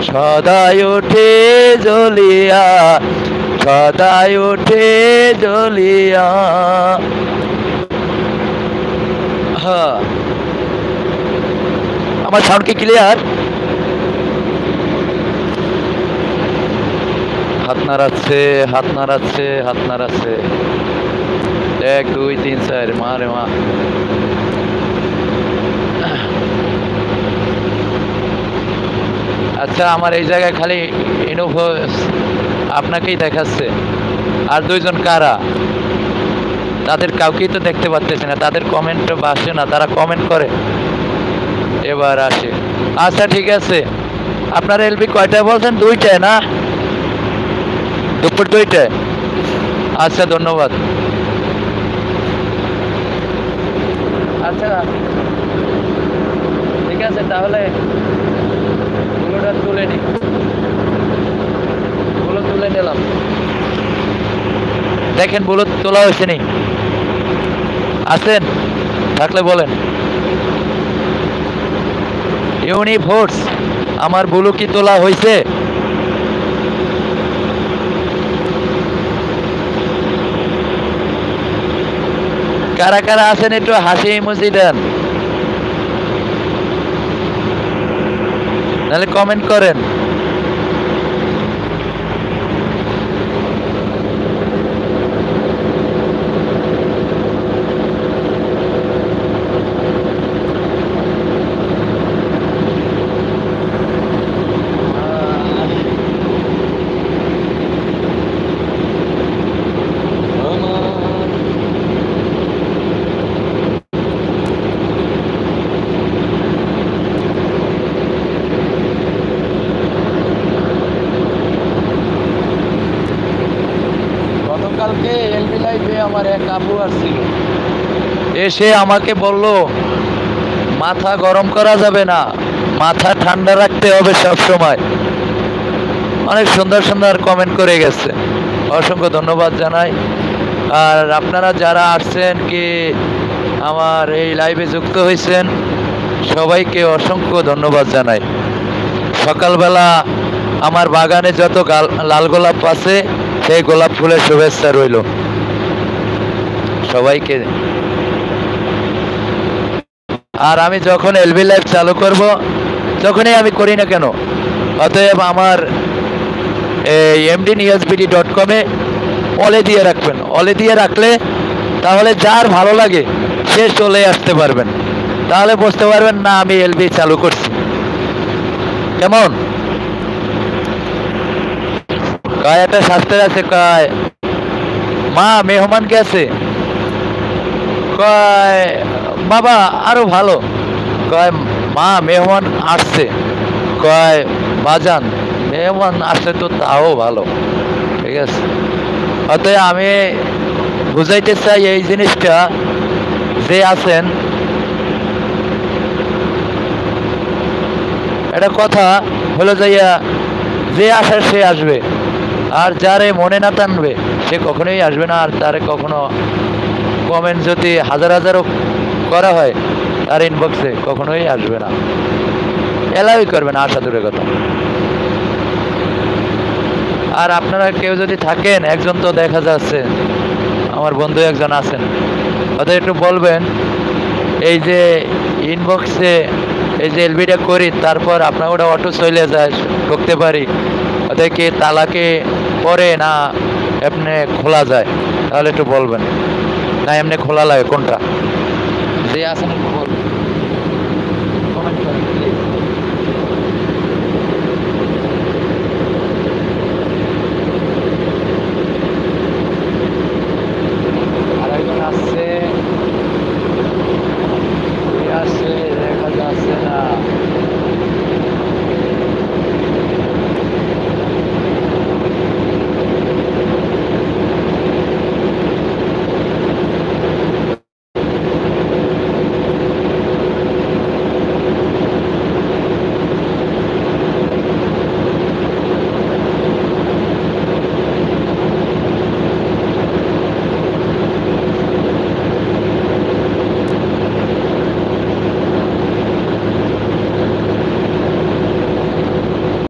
সদাই ওঠে জ্বলিয়া, সদাই ওঠে জ্বলিয়া। হ্যাঁ, আমার সাউন্ড কি ক্লিয়ার? হাত নাড়াচ্ছে, হাত নাড়াচ্ছে, হাত নাড়াচ্ছে। 1 2 3 4, মা রে মা। আচ্ছা, আমার এই জায়গায় খালি ইনোভো আপনাকেই দেখাচ্ছে। আর দুইজন কারা? তাদের কাউকেই তো দেখতে পাচ্ছি না, তাদের কমেন্ট আসে না, তারা কমেন্ট করে। এবার আসে। আচ্ছা ঠিক আছে, আপনার এলবি কয়টায় বলছেন? 2টায় না? দুপুর 2টায়? আচ্ছা ধন্যবাদ। আচ্ছা ঠিক আছে, তাহলে গুলোটা তুলে নি, গুলো তুলে নিলাম। দেখেন বুলো তোলা হয়েছে নি? আছেন? থাকলে বলেন। ইউনিফোর্স, আমার বুলু কি তোলা হয়েছে? কারা কারা আছেন একটু হাসি ইমোজি দেন, নাহলে কমেন্ট করেন। গতকালকে এলবি লাইভে আমার এক আপু আসছিল, এসে আমাকে বলল মাথা গরম করা যাবে না, মাথা ঠান্ডা রাখতে হবে সব সময়। অনেক সুন্দর সুন্দর কমেন্ট করে গেছে, অসংখ্য ধন্যবাদ জানাই। আর আপনারা যারা আসছেন কি আমার এই লাইভে যুক্ত হয়েছেন, সবাইকে অসংখ্য ধন্যবাদ জানাই। সকালবেলা আমার বাগানে যত লাল গোলাপ আছে, সেই গোলাপ ফুলের শুভেচ্ছা রইল সবাইকে। আর আমি যখন এলবি লাইভ চালু করব, যখনই আমি করি না কেন, অতএব আমার mdnewsbd.com-এ অলে দিয়ে রাখবেন। অলে দিয়ে রাখলে তাহলে যার ভালো লাগে সে চলে আসতে পারবেন, তাহলে বুঝতে পারবেন না আমি এলবি চালু করছি। কেমন? কয় একটা শাস্ত্র আছে, কয় মা মেহমান গেছে, কয় বাবা আরো ভালো, কয় মা মেহমান আসছে, কয় বাজান মেহমান আসছে তো তাও ভালো। ঠিক আছে, অতএব আমি বুঝাইতে চাই এই জিনিসটা, যে আছেন এটা কথা হলো যাইয়া, যে আসার সে আসবে, আর যারে মনে না টানবে সে কখনোই আসবে না। আর তারে কখনো কমেন্ট যদি হাজার হাজারও করা হয়, তার ইনবক্সে কখনোই আসবে না, এলাওই করবে না, আসা দূরের কথা। আর আপনারা কেউ যদি থাকেন, একজন তো দেখা যাচ্ছে আমার বন্ধু একজন আছেন, অতএব একটু বলবেন এই যে ইনবক্সে এই যে এলবিটা করি, তারপর আপনার ওটা অটো চলে যায়, ঢুকতে পারি, অতএব কি তালাকে পরে না এমনি খোলা যায়? তাহলে একটু বলবেন, না এমনি খোলা লাগে কোনটা? যে আছেন একটু বলবেন।